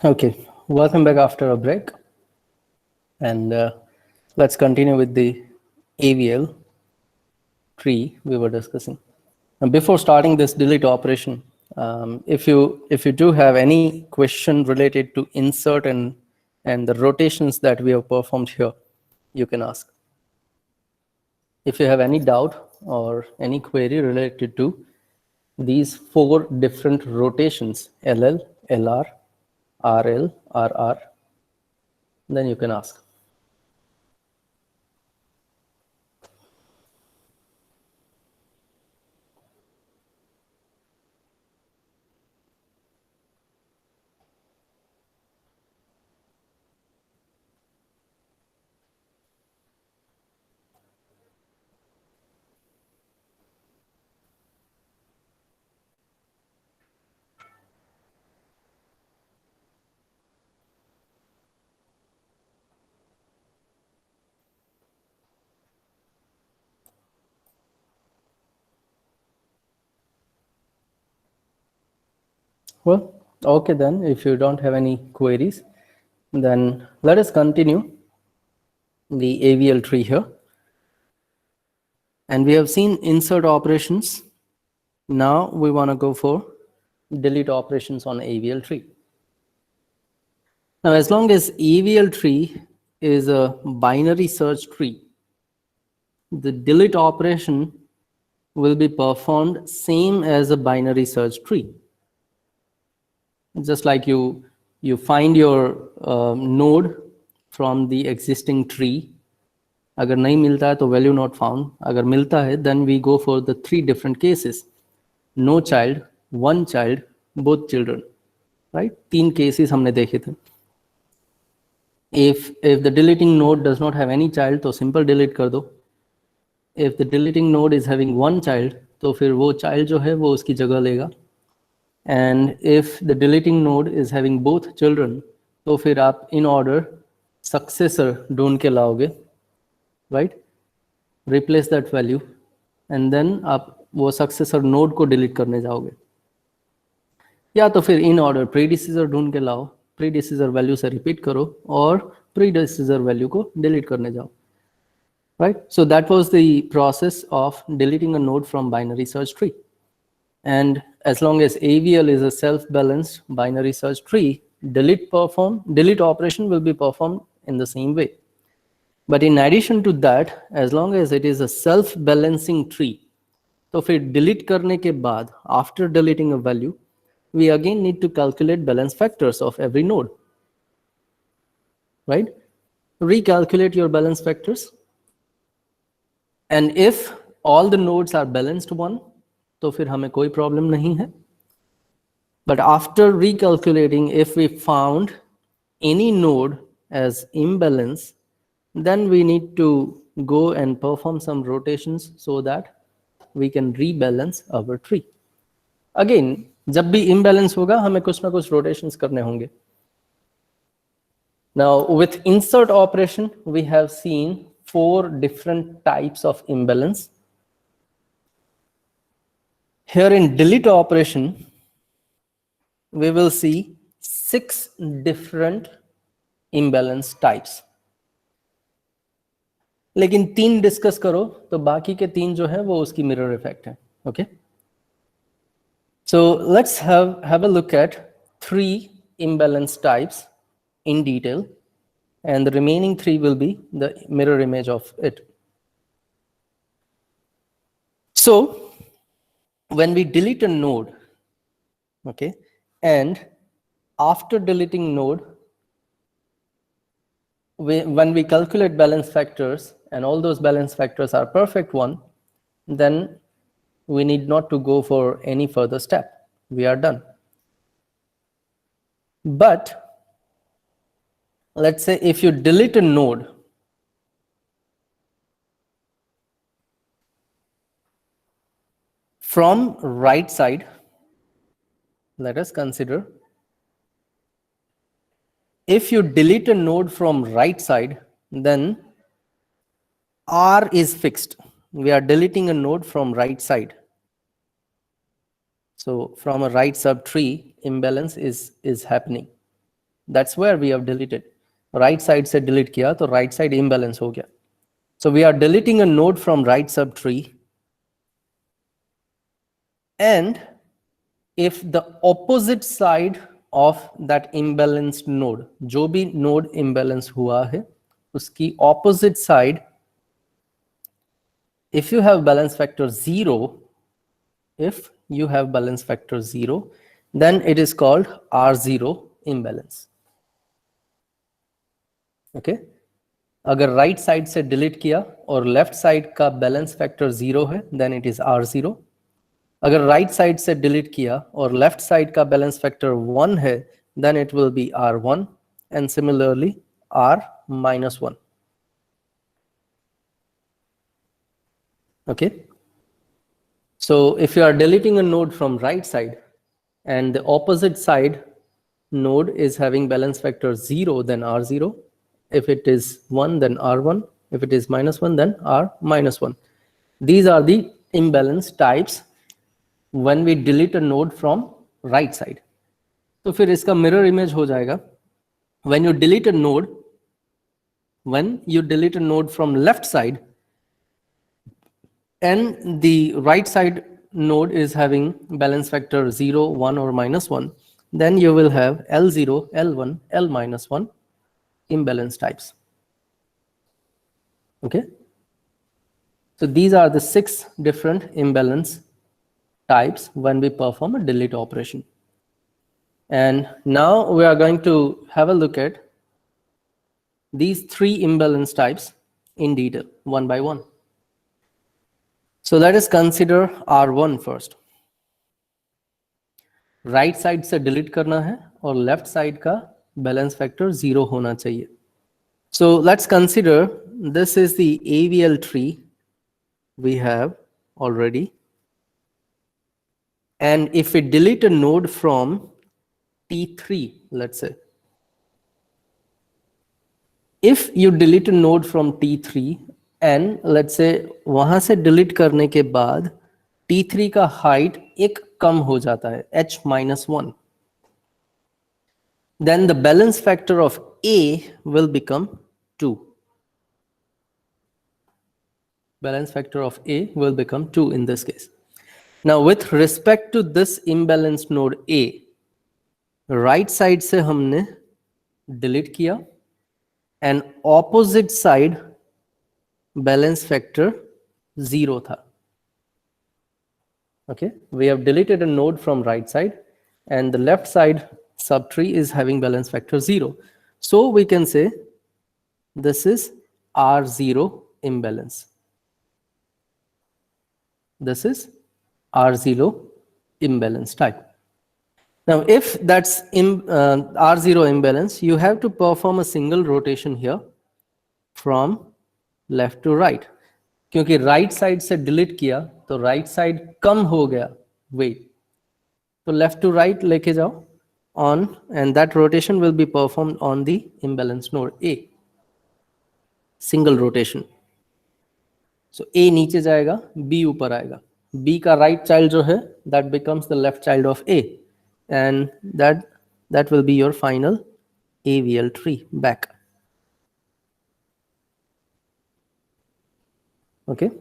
Okay, welcome back after a break, and let's continue with the AVL tree we were discussing. And before starting this delete operation, if you do have any question related to insert and the rotations that we have performed here, you can ask. If you have any doubt or any query related to these 4 different rotations, LL, LR, RL, RR, then you can ask. Well, okay then, if you don't have any queries, then let us continue the AVL tree here. And we have seen insert operations. Now we want to go for delete operations on AVL tree. Now, as long as AVL tree is a binary search tree, the delete operation will be performed same as a binary search tree. Just like you find your node from the existing tree. अगर नहीं मिलता है तो value not found. अगर मिलता है then we go for the 3 different cases. No child, one child, both children. Right? 3 cases हमने देखे थे. If the deleting node does not have any child तो simple delete कर दो. If the deleting node is having one child तो फिर वो child जो है वो उसकी जगह लेगा. And if the deleting node is having both children, तो फिर आप in order successor ढूंढ के लाओगे, right? Replace that value, and then आप वो successor node को delete करने जाओगे. या तो फिर in order predecessor ढूंढ के लाओ, predecessor value से repeat करो और predecessor value को delete करने जाओ. Right? So that was the process of deleting a node from binary search tree. And as long as AVL is a self-balanced binary search tree, delete operation will be performed in the same way. But in addition to that, as long as it is a self-balancing tree, तो फिर delete करने के बाद, after deleting a value, we again need to calculate balance factors of every node. Right? Recalculate your balance factors. And if all the nodes are balanced one, तो फिर हमें कोई problem नहीं है. But after recalculating, if we found any node as imbalance, then we need to go and perform some rotations so that we can rebalance our tree. Again, जब भी imbalance होगा हमें कुछ ना कुछ rotations करने होंगे. Now, with insert operation, we have seen 4 different types of imbalance. Here in delete operation, we will see 6 different imbalance types. लेकिन 3 डिस्कस करो तो बाकी के 3 जो है वो उसकी मिरर इफेक्ट है. Okay? So let's have a look at 3 imbalance types in detail, and the remaining 3 will be the mirror image of it. So when we delete a node, okay, and after deleting node, when we calculate balance factors and all those balance factors are perfect one, then we need not to go for any further step. We are done. But let's say if you delete a node, from right side, let us consider, if you delete a node from right side, then R is fixed. We are deleting a node from right side. So from a right subtree, imbalance is happening. That's where we have deleted. Right side से delete किया तो right side imbalance हो गया. So we are deleting a node from right subtree, and if the opposite side of that imbalanced node, जो भी node imbalance हुआ है, उसकी opposite side, if you have balance factor 0, if you have balance factor 0, then it is called R0 imbalance. Okay? अगर right side से delete किया और left side का balance factor 0 है, then it is R0. अगर right side से delete किया और left side का balance factor 1 है, then it will be R1, and similarly R minus 1. Okay? So if you are deleting a node from right side and the opposite side node is having balance factor 0, then R0. If it is 1, then R1. If it is minus 1, then R minus 1. These are the imbalance types when we delete a node from right side. तो फिर इसका mirror image हो जाएगा. When you delete a node from left side, and the right side node is having balance factor 0, 1 or minus 1, then you will have L0, L1, L minus 1 imbalance types. Okay? So these are the 6 different imbalance types when we perform a delete operation. And now we are going to have a look at these 3 imbalance types in detail, one by one. So let us consider R1 first. Right side से delete करना है और left side का balance factor 0 होना चाहिए. So let's consider this is the AVL tree we have already, and if we delete a node from T3, let's say, if you delete a node from T3 and let's say वहां से delete करने के बाद T3 का height एक कम हो जाता है, h minus 1, then the balance factor of A will become 2. Balance factor of A will become 2 in this case. Now with respect to this imbalanced node A, right side से हमने delete किया and opposite side balance factor 0 था. Okay, we have deleted a node from right side and the left side subtree is having balance factor 0. So we can say this is R0 imbalance. This is R0 imbalance type. Now if that's R0 imbalance, you have to perform a single rotation here from left to right. क्योंकि right side से delete किया तो right side कम हो गया weight, तो left to right लेके जाओ on, and that rotation will be performed on the imbalance node A. Single rotation. So A नीचे जाएगा, B ऊपर आएगा. B का right child जो है, that becomes the left child of A, and that will be your final AVL tree back. Okay.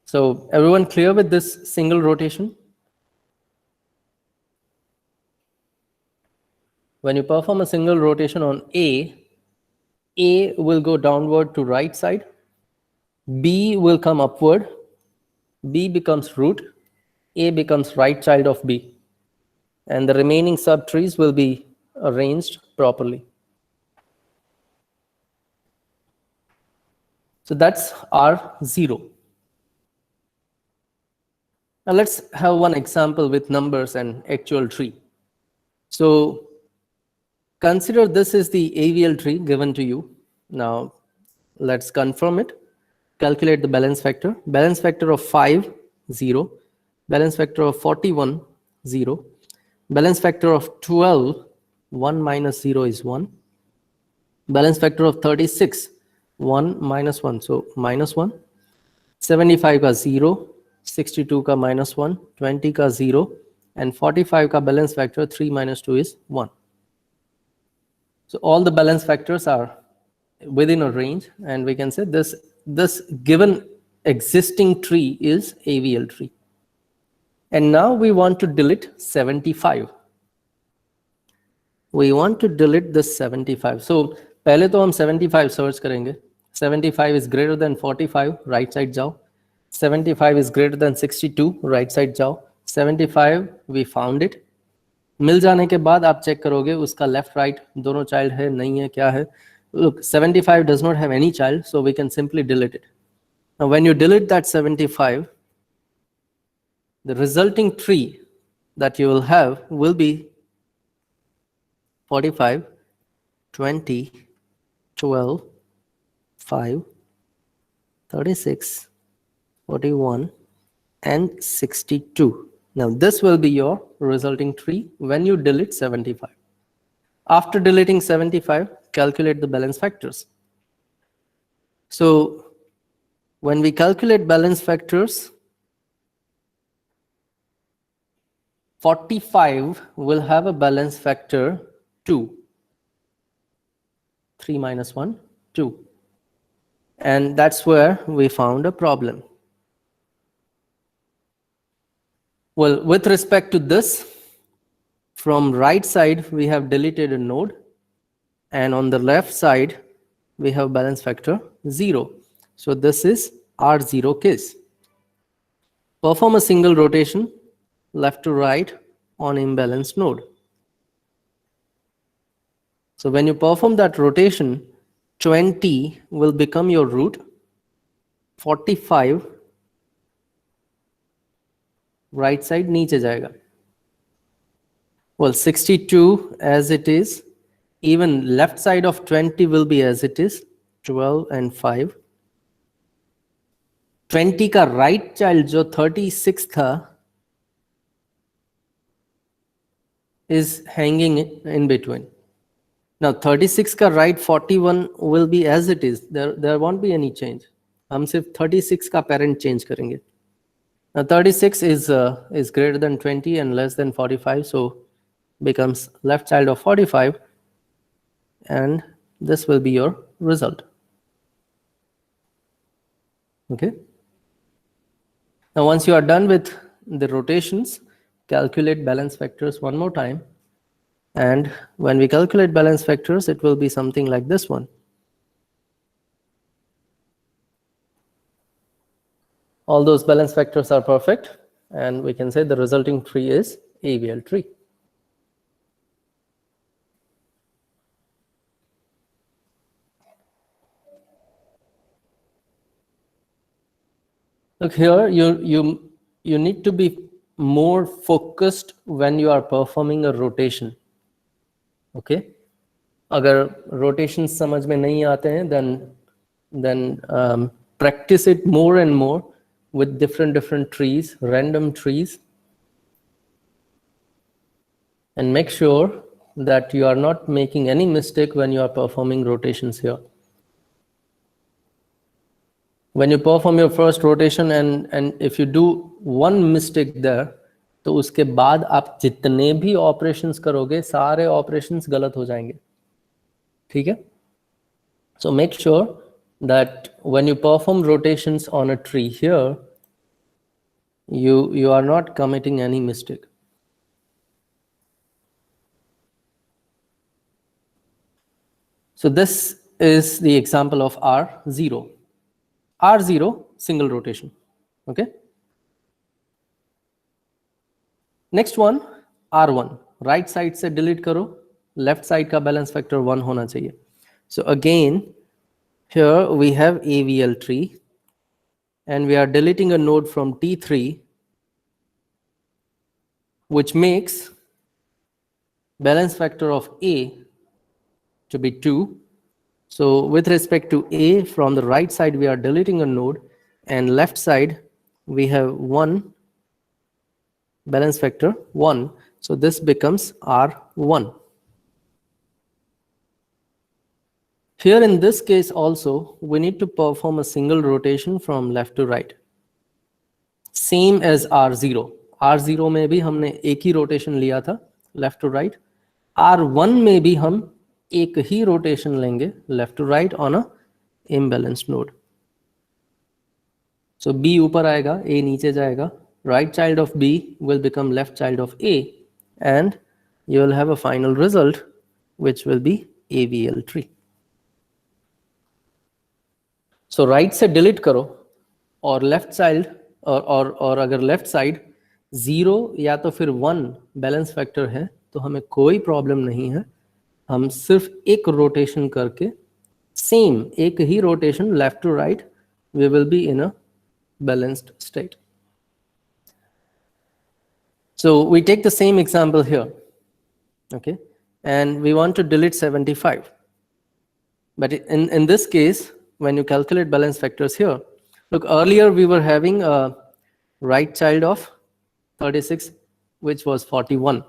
So everyone clear with this single rotation? When you perform a single rotation on A will go downward to right side, B will come upward, B becomes root, A becomes right child of B, and the remaining subtrees will be arranged properly. So that's R0. Now let's have one example with numbers and actual tree. So consider this is the AVL tree given to you. Now let's confirm it. Calculate the balance factor. Balance factor of 5, 0. Balance factor of 41, 0. Balance factor of 12, 1 minus 0 is 1. Balance factor of 36, 1 minus 1, so minus 1. 75 का 0, 62 का -1, 20 का 0 and 45 का balance factor 3 minus 2 is 1. So all the balance factors are within a range, and we can say this given existing tree is AVL tree. And now we want to delete 75. We want to delete this 75. So पहले तो हम 75 search करेंगे. 75 is greater than 45, right side जाओ. 75 is greater than 62, right side जाओ. 75 we found it. मिल जाने के बाद आप चेक करोगे उसका लेफ्ट राइट दोनों चाइल्ड है नहीं है क्या है. Look, 75 does not have any child, so we can simply delete it. Now when you delete that 75, the resulting tree that you will have will be 45, 20, 12, 5, 36, 41, and 62. Now this will be your resulting tree when you delete 75. After deleting 75, calculate the balance factors. So when we calculate balance factors, 45 will have a balance factor 2. 3 minus 1, 2. And that's where we found a problem. Well, with respect to this, from right side, we have deleted a node. And on the left side, we have balance factor 0. So this is R0 case. Perform a single rotation, left to right, on imbalanced node. So when you perform that rotation, 20 will become your root, 45 right side नीचे जाएगा. Well, 62 as it is, even left side of 20 will be as it is, 12 and 5. 20 का right child जो 36 था is hanging in between. Now 36 का right 41 will be as it is. There won't be any change. हम सिर्फ 36 का parent change करेंगे. Now 36 is greater than 20 and less than 45, so becomes left child of 45, and this will be your result. Okay. Now once you are done with the rotations, calculate balance factors one more time. And when we calculate balance factors, it will be something like this one. All those balance factors are perfect, and we can say the resulting tree is AVL tree. Look here, you need to be more focused when you are performing a rotation. Okay, अगर rotations समझ में नहीं आते हैं, then practice it more and more with different trees, random trees, and make sure that you are not making any mistake when you are performing rotations here. When you perform your first rotation and if you do one mistake there, तो उसके बाद आप जितने भी operations करोगे सारे operations गलत हो जाएंगे. ठीक है? So make sure that when you perform rotations on a tree here, you are not committing any mistake. So this is the example of R0. R0 single rotation. Okay. Next one, R1. Right side से delete करो, left side का balance factor 1 होना चाहिए. So again, here we have AVL tree, and we are deleting a node from T3, which makes balance factor of A to be 2. So with respect to A, from the right side we are deleting a node, and left side we have 1, balance factor 1. So this becomes R1. Here in this case also, we need to perform a single rotation from left to right. Same as R0. R0 में भी हमने एक ही rotation लिया था left to right. R1 में भी हम एक ही रोटेशन लेंगे left to right on a imbalanced node. So B ऊपर आएगा, A नीचे जाएगा. Right child of B will become left child of A, and you will have a final result which will be AVL tree. So right से delete करो और left side और अगर left side 0 या तो फिर 1 बैलेंस फैक्टर है तो हमें कोई प्रॉब्लम नहीं है. हम सिर्फ एक रोटेशन करके सेम एक ही rotation left to right we will be in a balanced state. So we take the same example here, okay, and we want to delete 75. But in this case, when you calculate balance factors here, look, earlier we were having a right child of 36, which was 41.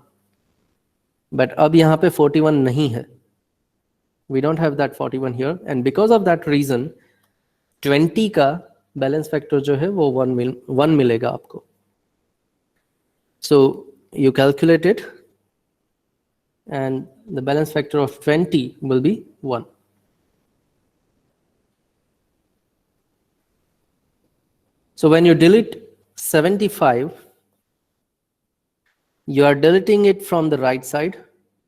But अब यहाँ पे 41 नहीं है. We don't have that 41 here, and because of that reason, 20 का balance factor जो है वो 1 मिलेगा आपको. So you calculate it, and the balance factor of 20 will be 1. So when you delete 75, you are deleting it from the right side.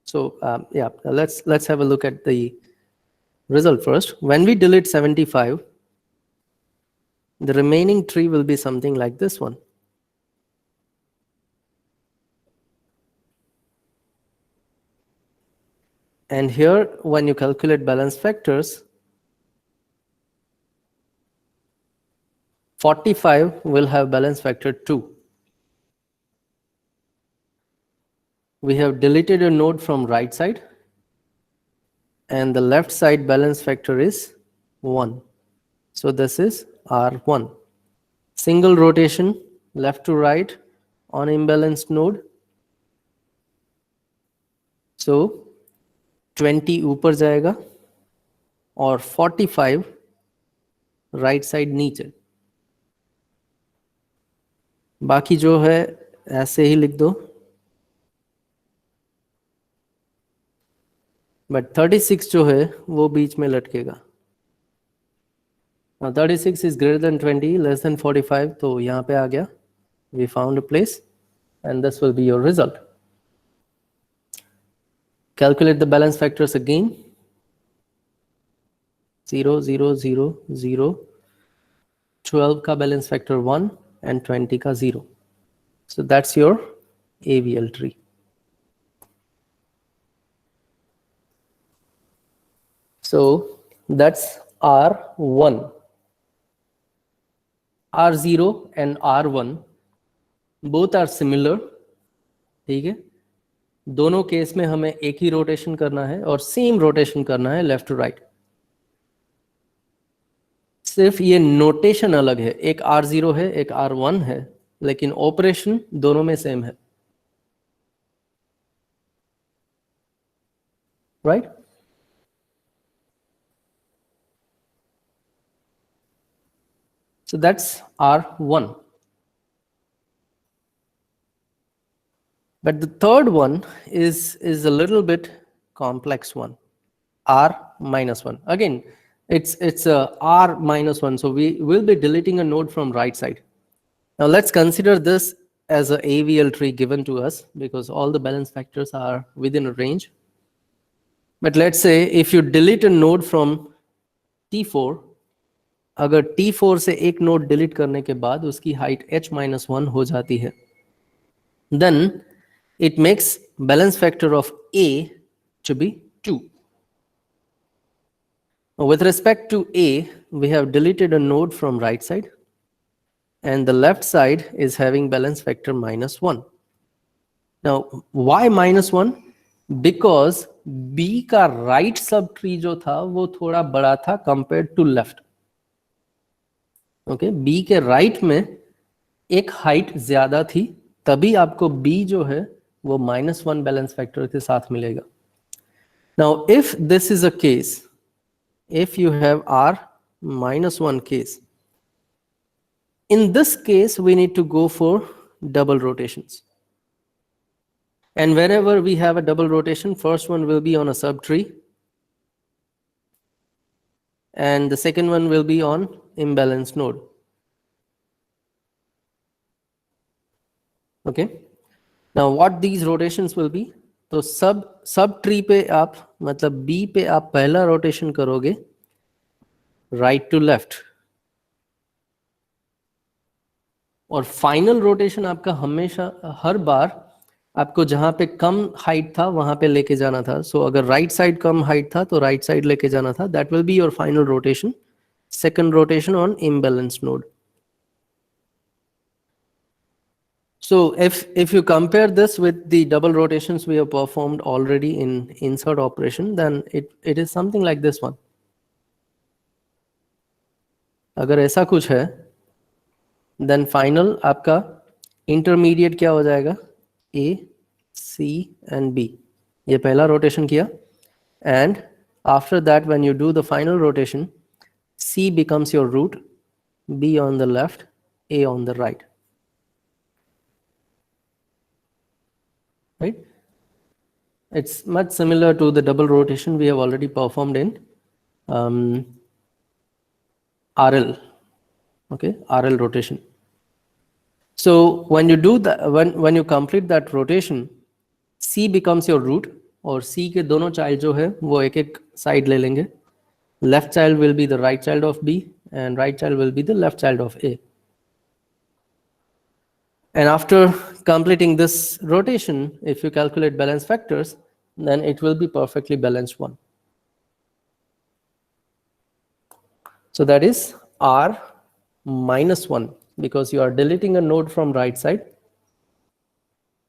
So yeah, let's have a look at the result first. When we delete 75, the remaining tree will be something like this one. And here, when you calculate balance factors, 45 will have balance factor 2. We have deleted a node from right side, and the left side balance factor is 1. So this is R1. Single rotation left to right on imbalanced node. So 20 ऊपर जाएगा और 45 right side नीचे. बाकी जो है ऐसे ही लिख दो. बट 36 जो है वो बीच में लटकेगा. Now 36 is greater than 20, less than 45, तो यहाँ पे आ गया. We found a place, and this will be your result. Calculate the balance factors again. 0, 0, 0, 0, 12 का balance factor 1, and 20 का 0. So that's your AVL tree. So that's R1. R0 and R1 both are similar. ठीक है, दोनों case में हमें एक ही rotation करना है और सेम रोटेशन करना है लेफ्ट टू राइट. सिर्फ ये नोटेशन अलग है. एक R0 है, एक R1 है, लेकिन ऑपरेशन दोनों में सेम है. Right? So that's R1. But the third one is a little bit complex one. R minus 1. Again, it's a R minus 1. So we will be deleting a node from right side. Now let's consider this as a AVL tree given to us because all the balance factors are within a range. But let's say if you delete a node from T4, अगर T4 से एक node delete करने के बाद उसकी height h-1 हो जाती है, then it makes balance factor of A to be 2. With respect to A, we have deleted a node from right side, and the left side is having balance factor -1. Now, why -1? Because B का right subtree जो था वो थोड़ा बड़ा था compared to left. Okay, B के right में एक हाइट ज्यादा थी, तभी आपको बी जो है वो -1 बैलेंस फैक्टर के साथ मिलेगा. Now if this is a case, if you have R -1 case, In this case, we need to go for double rotations. And wherever we have a double rotation, first one will be on a subtree, and the second one will be on imbalanced node. Okay. Now what these rotations will be? तो sub tree पे आप मतलब B पे आप पहला rotation करोगे right to left, और final rotation आपका हमेशा हर बार आपको जहां पे कम हाइट था वहां पे लेके जाना था. सो अगर राइट साइड कम हाइट था तो राइट साइड लेके जाना था. That will be your final rotation, second rotation on imbalance node. So if you compare this with the double rotations we have performed already in insert operation, then it is something like this one. अगर ऐसा कुछ है, then final आपका intermediate क्या हो जाएगा? A, C and B. ये पहला रोटेशन किया, and after that when you do the final rotation, C becomes your root, B on the left, A on the right. Right? It's much similar to the double rotation we have already performed in RL. Okay, RL rotation. So when you do that, when you complete that rotation, C becomes your root, और C के दोनों child जो है वो एक एक side ले लेंगे. Left child will be the right child of B, and right child will be the left child of A. And after completing this rotation, if you calculate balance factors, then it will be perfectly balanced one. So that is R minus 1, because you are deleting a node from right side,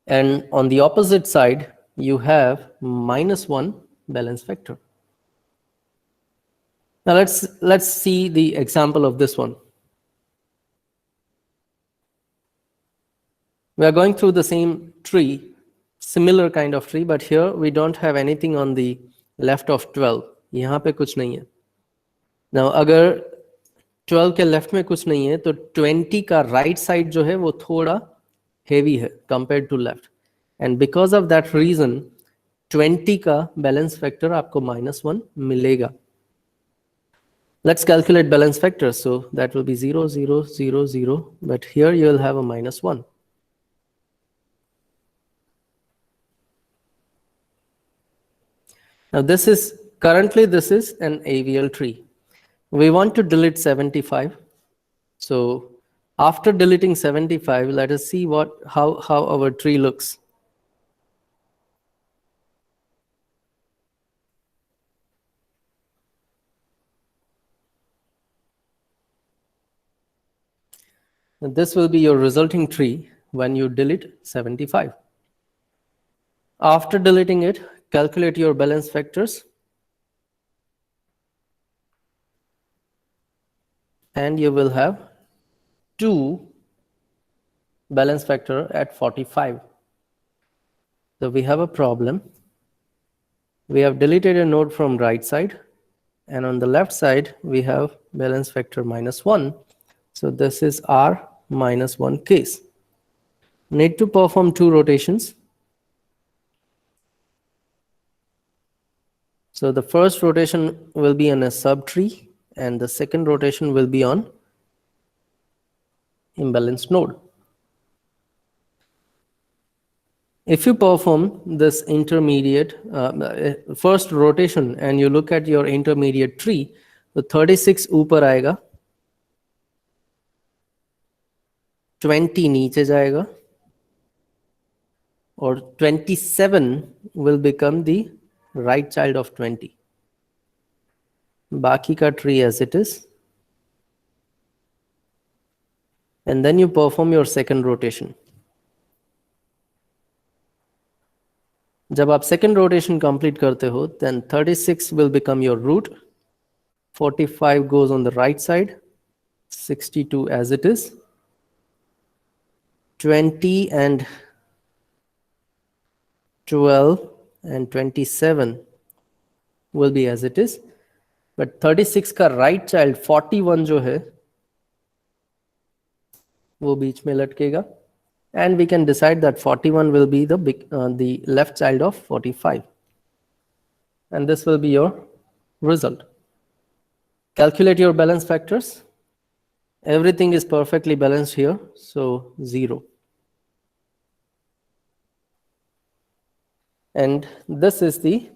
and on the opposite side you have minus 1 balance factor. Now let's see the example of this one. We are going through the same tree, similar kind of tree, but here we don't have anything on the left of 12. यहाँ पे कुछ नहीं है. Now अगर 12 के left में कुछ नहीं है तो 20 का राइट साइड जो है वो थोड़ा हेवी है compared to left, and because of that reason 20 का बैलेंस फैक्टर आपको -1 मिलेगा. Let's calculate balance factors. So that will be 0, 0, 0, 0, but here you will have a -1. Now this is currently this is an AVL tree. We want to delete 75. So after deleting 75, let us see how our tree looks. And this will be your resulting tree when you delete 75. After deleting it, calculate your balance factors, and you will have 2 balance factor at 45. So we have a problem. We have deleted a node from right side, and on the left side we have balance factor -1. So this is R -1 case. Need to perform 2 rotations. So the first rotation will be on a subtree, and the second rotation will be on imbalanced node. If you perform this intermediate first rotation and you look at your intermediate tree, तो 36 ऊपर आएगा, 20 नीचे जाएगा, और 27 will become the right child of 20. बाकी का tree as it is, and then you perform your second rotation. जब आप second rotation complete करते हो, then 36 will become your root, 45 goes on the right side, 62 as it is, 20 and 12 and 27 will be as it is, but 36 का right child 41 जो है वो बीच में लटकेगा, and we can decide that 41 will be the left child of 45, and this will be your result. Calculate your balance factors. Everything is perfectly balanced here, so 0. And this is the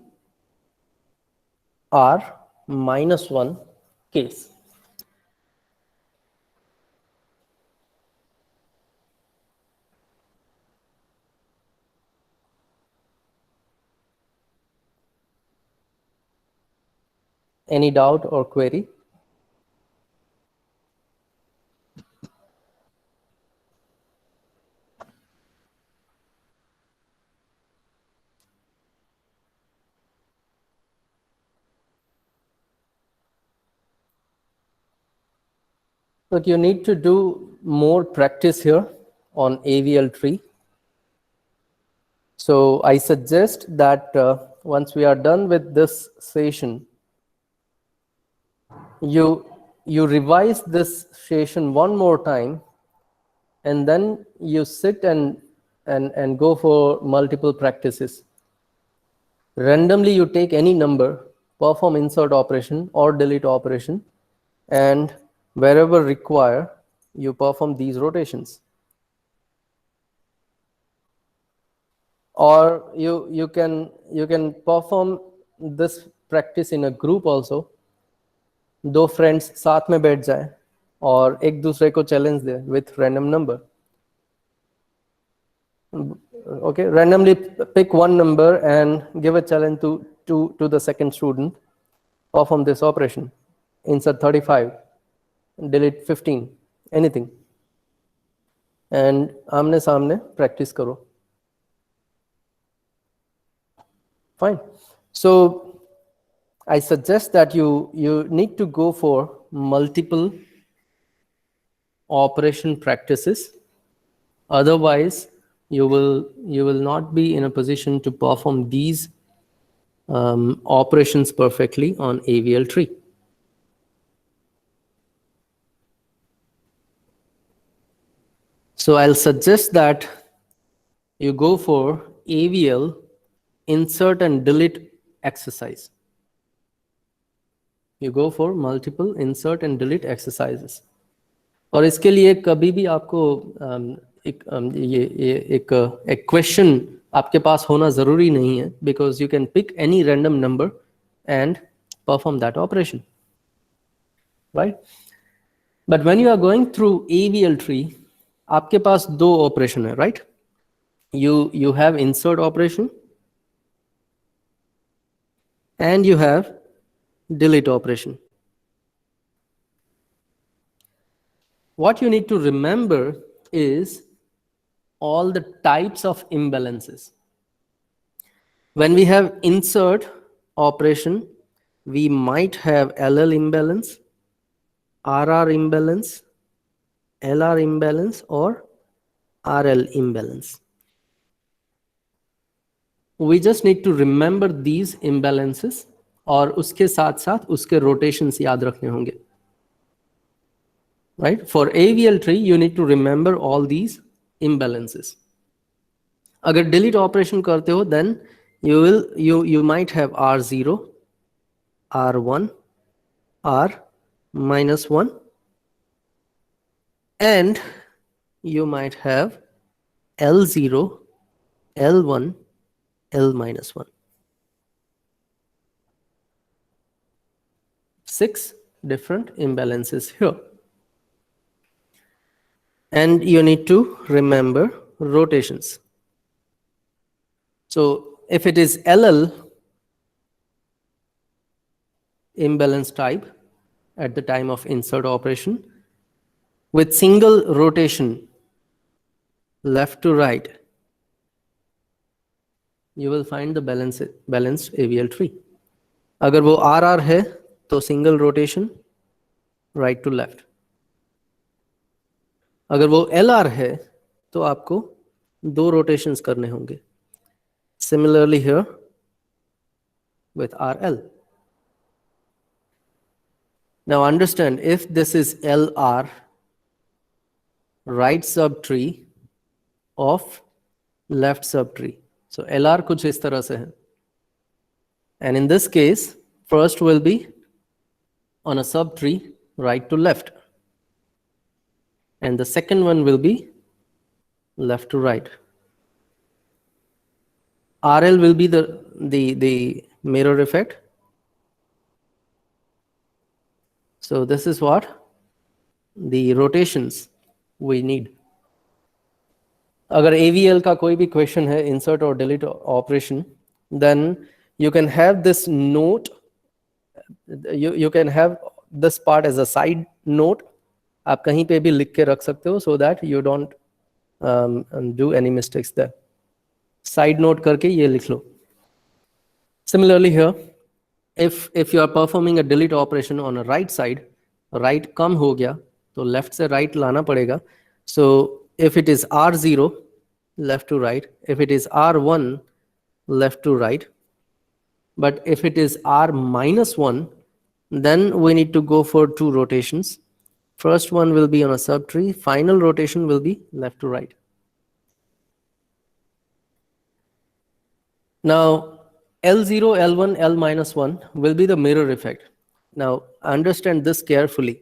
R minus 1 case. Any doubt or query? But you need to do more practice here on AVL tree. So I suggest that once we are done with this session, you revise this session one more time, and then you sit and go for multiple practices. Randomly you take any number, perform insert operation or delete operation, and wherever required, you perform these rotations. Or you can perform this practice in a group also. दो friends साथ में बैठ जाए और एक दूसरे को challenge they with random number. Okay, randomly pick one number and give a challenge to the second student. Perform this operation. Insert 35, delete 15, anything. And आमने सामने practice करो. Fine. So I suggest that you need to go for multiple operation practices. Otherwise, you will not be in a position to perform these operations perfectly on AVL tree. So I'll suggest that you go for AVL insert and delete exercise. You go for multiple insert and delete exercises. और इसके लिए कभी भी आपको एक question आपके पास होना ज़रूरी नहीं है, because you can pick any random number and perform that operation, right? But when you are going through AVL tree, आपके पास दो operation है, right? You have insert operation and you have delete operation. What you need to remember is all the types of imbalances. When we have insert operation, we might have LL imbalance, RR imbalance, LR imbalance, or RL imbalance. We just need to remember these imbalances और उसके साथ साथ उसके rotations याद रखने होंगे. Right? For AVL tree, you need to remember all these imbalances. अगर delete operation करते हो, then you might have R0, R1, R minus 1, and you might have L0, L1, L minus 1. 6 different imbalances here. And you need to remember rotations. So if it is LL imbalance type at the time of insert operation, with single rotation left to right, you will find the balanced AVL tree. अगर वो RR है तो single rotation right to left. अगर वो LR है तो आपको दो rotations करने होंगे. Similarly here with RL. Now understand, if this is LR, right subtree of left subtree. So LR कुछ इस तरह से है. And in this case, first will be on a subtree right to left. And the second one will be left to right. RL will be the mirror effect. So this is what the rotations we need. अगर AVL का कोई भी question है, insert or delete operation, then you can have this note, you can have this part as a side note. आप कहीं पे भी लिख के रख सकते हो so that you don't do any mistakes there. Side note करके ये लिख लो. Similarly here, if you are performing a delete operation on a right side, right कम हो गया तो left से right लाना पड़ेगा. So if it is R0, left to right. If it is R1, left to right. But if it is R-1, then we need to go for two rotations. First one will be on a subtree. Final rotation will be left to right. Now, L0, L1, L-1 will be the mirror effect. Now, understand this carefully.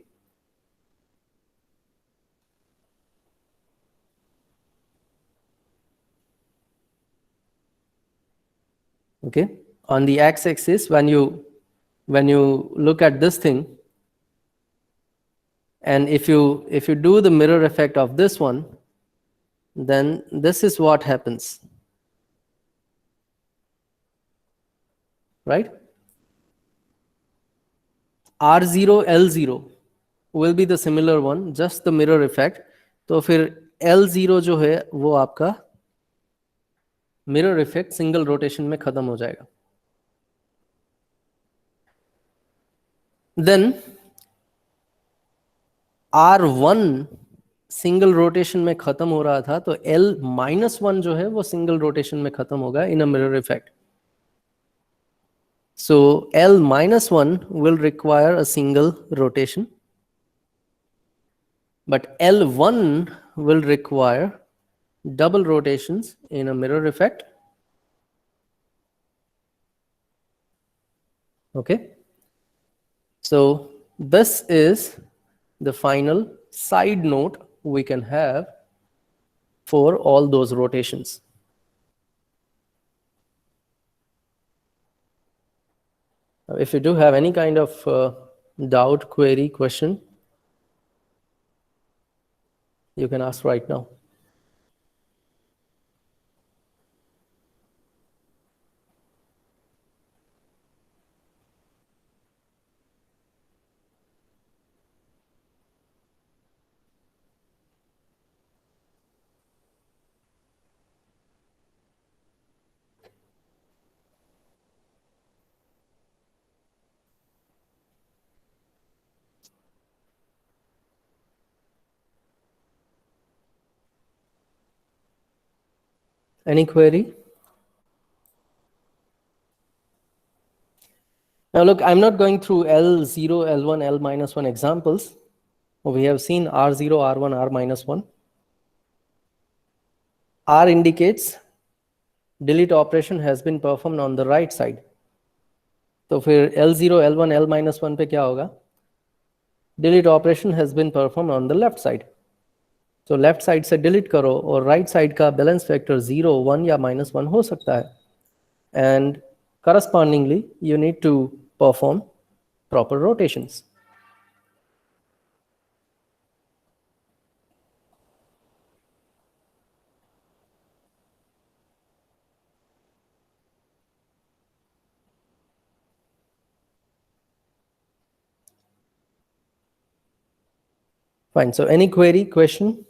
Okay, on the x-axis, when you look at this thing, and if you do the mirror effect of this one, then this is what happens, right? R0, L0 will be the similar one, just the mirror effect. तो फिर L0 जो है वो आपका mirror effect single rotation में खत्म हो जाएगा. Then R1 single rotation में खत्म हो रहा था तो L-1 जो है वो single rotation में खत्म होगा in a mirror effect. So L-1 will require a single rotation, but L1 will require double rotations in a mirror effect. Okay, so this is the final side note we can have for all those rotations. Now, if you do have any kind of doubt, query, question, you can ask right now. Any query? Now look, I'm not going through L0, L1, L-1 examples. We have seen R0, R1, R-1. R indicates delete operation has been performed on the right side. तो फिर L0, L1, L-1 पे क्या होगा? Delete operation has been performed on the left side. तो left side से delete करो और right side का बैलेंस फैक्टर 0, 1 या -1 हो सकता है. And correspondingly, you need to perform proper rotations. Fine. So any query, question?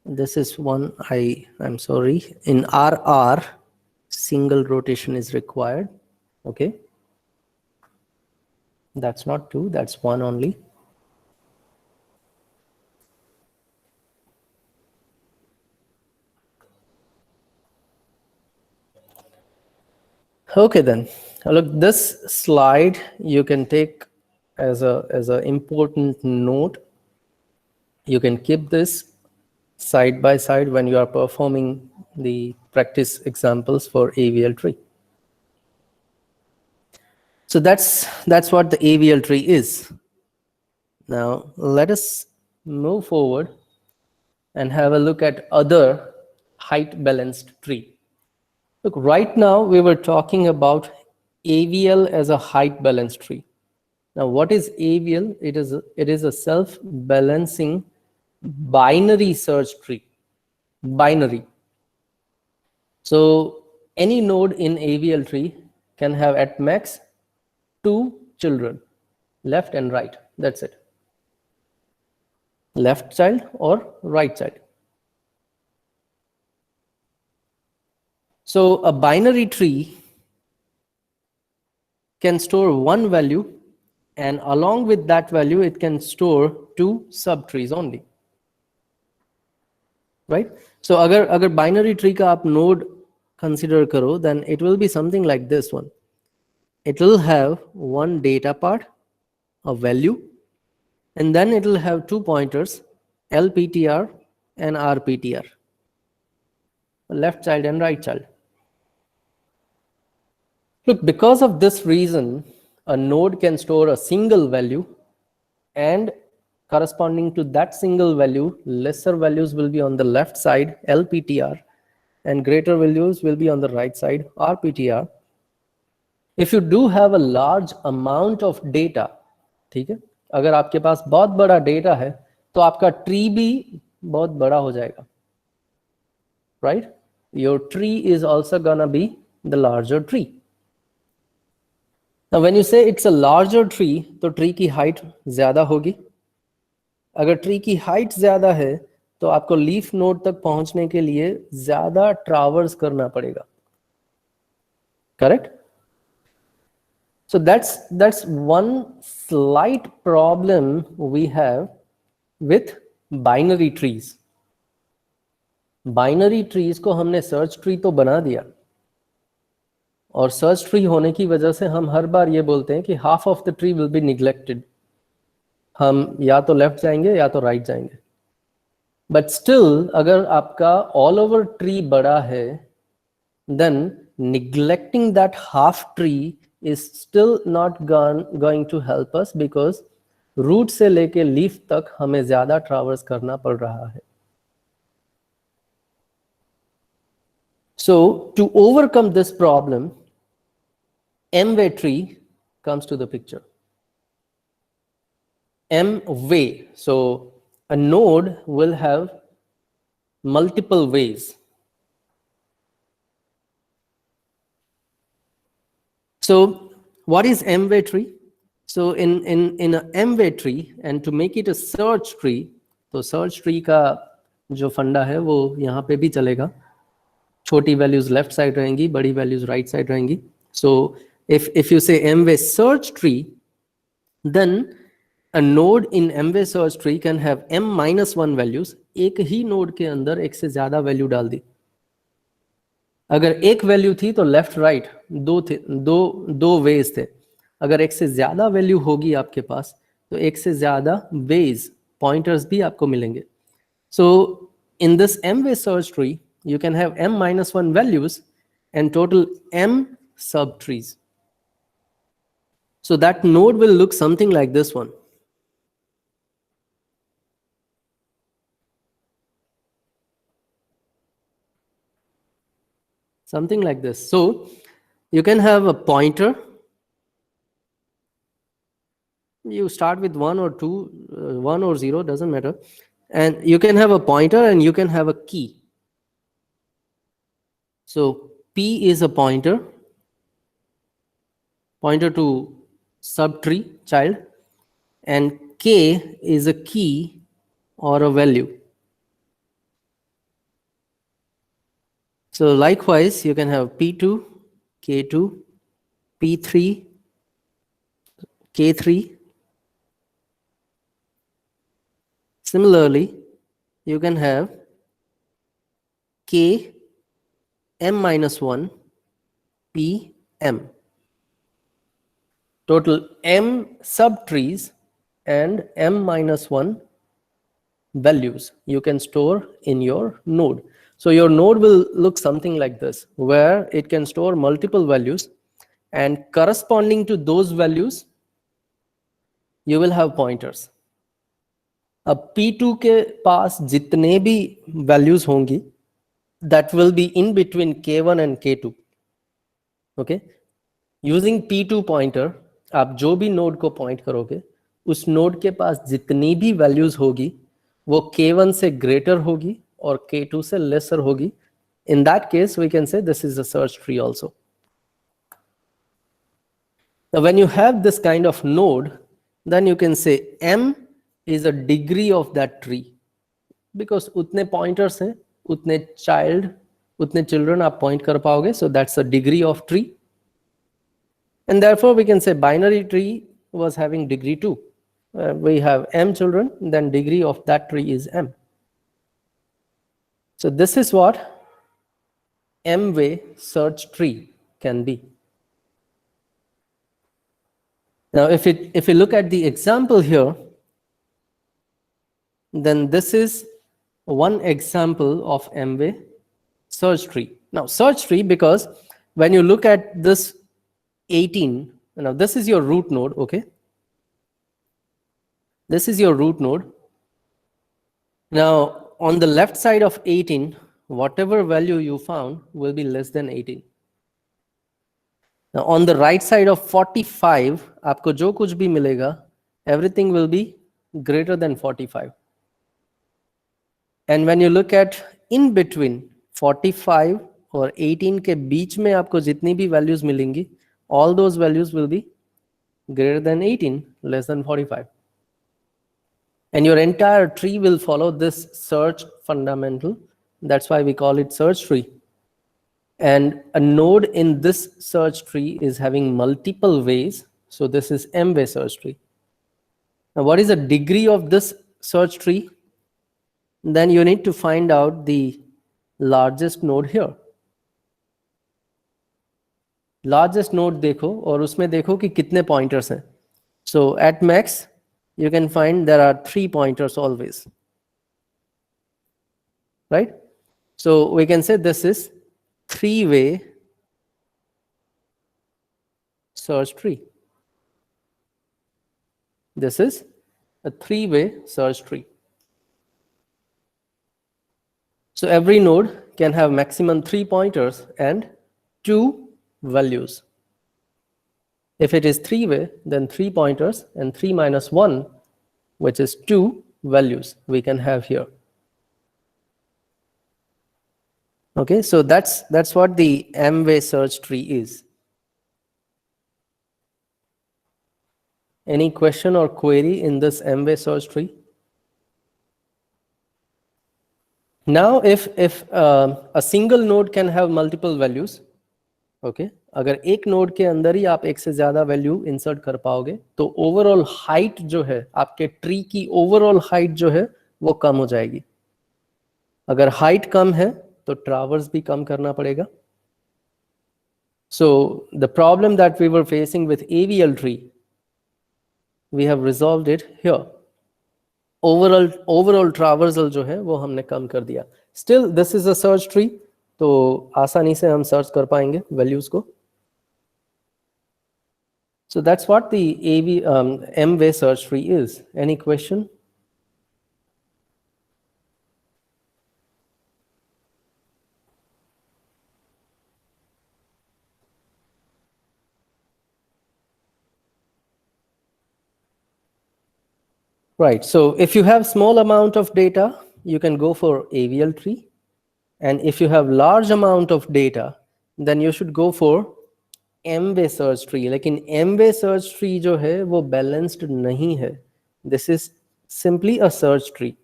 This is one I'm sorry. In RR, single rotation is required. Okay. That's not 2, that's 1 only. Okay then, look, this slide you can take as a important note. You can keep this side by side when you are performing the practice examples for AVL tree. So that's what the AVL tree is. Now let us move forward and have a look at other height balanced tree. Look, right now we were talking about AVL as a height balanced tree. Now what is AVL? It is a self-balancing binary search tree. Binary. So any node in AVL tree can have at max 2 children, left and right. That's it. Left child or right child. So a binary tree can store one value, and along with that value it can store 2 subtrees only. Right? So agar binary tree ka aap node consider karo, then it will be something like this one. It will have one data part, a value, and then it will have 2 pointers, LPTR and RPTR, left child and right child. Look, because of this reason, a node can store a single value, and corresponding to that single value, lesser values will be on the left side, LPTR, and greater values will be on the right side, RPTR. If you do have a large amount of data, ठीक है, अगर आपके पास बहुत बड़ा data है तो आपका tree भी बहुत बड़ा हो जाएगा, right? Your tree is also gonna be the larger tree. Now when you say it's a larger tree, तो ट्री की हाइट ज्यादा होगी. अगर ट्री की हाइट ज्यादा है तो आपको लीफ नोड तक पहुंचने के लिए ज्यादा ट्रावर्स करना पड़ेगा, correct? So that's one slight problem we have with binary trees. Binary trees को हमने search tree तो बना दिया, और search tree होने की वजह से हम हर बार ये बोलते हैं कि half of the tree will be neglected. हम या तो left जाएंगे या तो right जाएंगे. But still, अगर आपका all over tree बड़ा है, then neglecting that half tree is still not going to help us, because root से लेके leaf तक हमें ज्यादा traverse करना पड़ रहा है. So to overcome this problem, M-way tree comes to the picture. M-way. So a node will have multiple ways. So what is M-way tree? So in a M-way tree, and to make it a search tree, तो search tree का जो फंडा है वो यहाँ पे भी चलेगा. छोटी values left side रहेंगी, बड़ी values right side रहेंगी. So if you say M-way search tree, then a node in M-way search tree can have m-1 values. एक ही node के अंदर एक से ज्यादा value डाल दी. अगर एक वैल्यू थी तो लेफ्ट राइट दो थे, दो वेज थे. अगर एक से ज्यादा वैल्यू होगी आपके पास तो एक से ज्यादा वेज पॉइंटर्स भी आपको मिलेंगे. So in this M way search tree you can have m-1 values and total m subtrees. So that node will look something like this one. Something like this. So you can have a pointer. You start with 1 or 2, 1 or 0, doesn't matter. And you can have a pointer and you can have a key. So P is a pointer to subtree child, and K is a key or a value. So likewise, you can have P2, K2, P3, K3. Similarly, you can have K m-1, P m. Total m subtrees and m minus 1 values you can store in your node. So your node will look something like this, where it can store multiple values, and corresponding to those values you will have pointers. अब P2 के पास जितने भी values होंगी, that will be in between K1 and K2. Okay, using P2 pointer आप जो भी node को point करोगे, उस node के पास जितनी भी values होगी वो K1 से greater होगी और K2 से lesser होगी. In that case we can say this is a search tree also. Now when you have this kind of node, then you can say m is a degree of that tree, because उतने pointers हैं, उतने children आप point कर पाओगे, so that's a degree of tree. And therefore we can say binary tree was having degree 2. We have m children, then degree of that tree is m. So this is what m-way search tree can be. Now if we look at the example here, then this is one example of m-way search tree. Now search tree, because when you look at this 18, now this is your root node, okay? This is your root node. Now on the left side of 18, whatever value you found will be less than 18. Now on the right side of 45, आपको जो कुछ भी मिलेगा, everything will be greater than 45. And when you look at in between 45 और 18 के बीच में आपको जितनी भी values मिलेंगी, all those values will be greater than 18, less than 45. And your entire tree will follow this search fundamental. That's why we call it search tree. And a node in this search tree is having multiple ways. So this is m-way search tree. Now what is the degree of this search tree? Then you need to find out the largest node here. Largest node देखो और उसमें देखो कि कितने pointers हैं. So at max you can find there are 3 pointers always, right? So we can say this is 3-way search tree. This is a 3-way search tree. So every node can have maximum 3 pointers and 2 values. If it is 3-way, then 3 pointers and 3 minus 1, which is 2 values we can have here. Okay, so that's what the m-way search tree is. Any question or query in this m-way search tree? Now if a single node can have multiple values, okay, अगर एक node के अंदर ही आप एक से ज्यादा value insert कर पाओगे तो ओवरऑल हाइट जो है आपके ट्री की ओवरऑल हाइट जो है वो कम हो जाएगी. अगर हाइट कम है तो ट्रावर्स भी कम करना पड़ेगा. So the problem that we were facing with AVL tree, we have resolved it here. Overall traversal जो है वो हमने कम कर दिया. Still this is a search tree, तो आसानी से हम सर्च कर पाएंगे वैल्यूज को. So that's what the m-way search tree is. Any question? Right, so if you have small amount of data, you can go for AVL tree. And if you have large amount of data, then you should go for m-way search tree. लेकिन m-way search tree जो है वो balanced नहीं है. This is simply a search tree.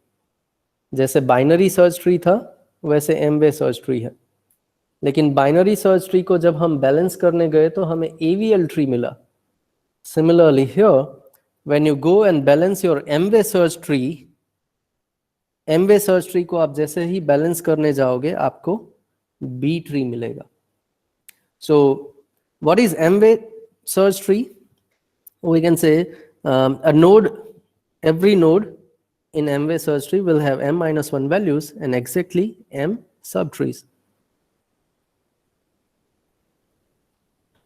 जैसे binary search tree था वैसे m-way search tree है. लेकिन binary search tree को जब हम balance करने गए तो हमें AVL tree मिला. Similarly here, when you go and balance your m-way search tree, m-way search tree को आप जैसे ही balance करने जाओगे आपको B tree मिलेगा. So What is M-way search tree? We can say a node, every node in M-way search tree will have m-1 values and exactly m subtrees.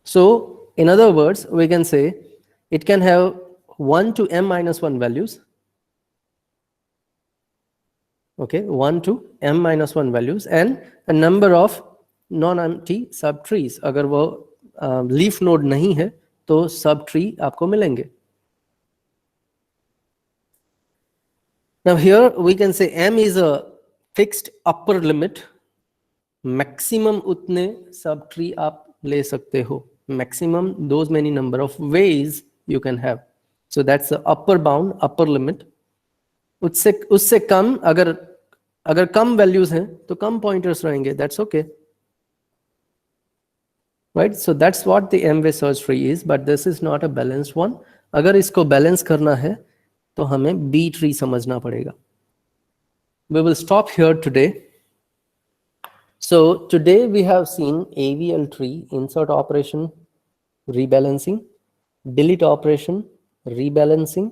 So in other words, we can say it can have 1 to m-1 values. Okay, 1 to m-1 values and a number of non-empty subtrees. अगर वो leaf node नहीं है तो sub tree आपको मिलेंगे. Now here we can say m is a fixed upper limit. Maximum उतने sub tree आप ले सकते हो. Maximum those many number of ways you can have. So that's the upper bound, upper limit. उससे कम अगर कम values हैं तो कम pointers रहेंगे. That's okay. Right, so that's what the M-way search tree is, but this is not a balanced one. अगर इसको balance करना है तो हमें B tree समझना पड़ेगा. We will stop here today. So today we have seen AVL tree, insert operation, rebalancing, delete operation, rebalancing,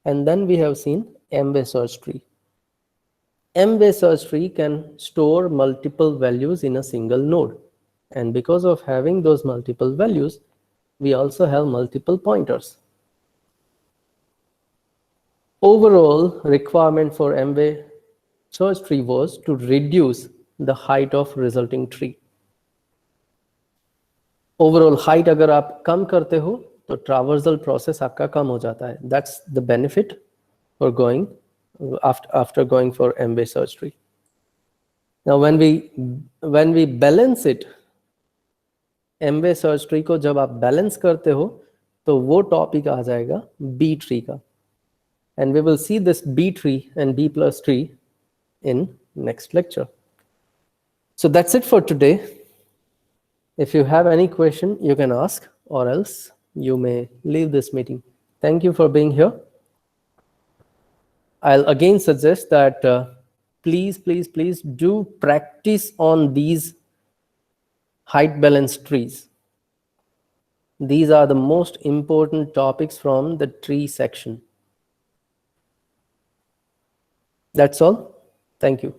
and then we have seen M-way search tree. M-way search tree can store multiple values in a single node. And because of having those multiple values, we also have multiple pointers. Overall requirement for M-way search tree was to reduce the height of resulting tree. Overall height अगर आप कम करते हो तो traversal process आपका कम हो जाता है. That's the benefit for going after going for M-way search tree. Now when we balance it, M-way search tree को जब आप बैलेंस करते हो तो वो टॉपिक आ जाएगा बी ट्री का. And we will see this B tree and B plus tree in next lecture. So that's it for today. If you have any question you can ask or else you may leave this meeting. Thank you for being here. I'll again suggest that please do practice on these height balance trees. These are the most important topics from the tree section. That's all. Thank you.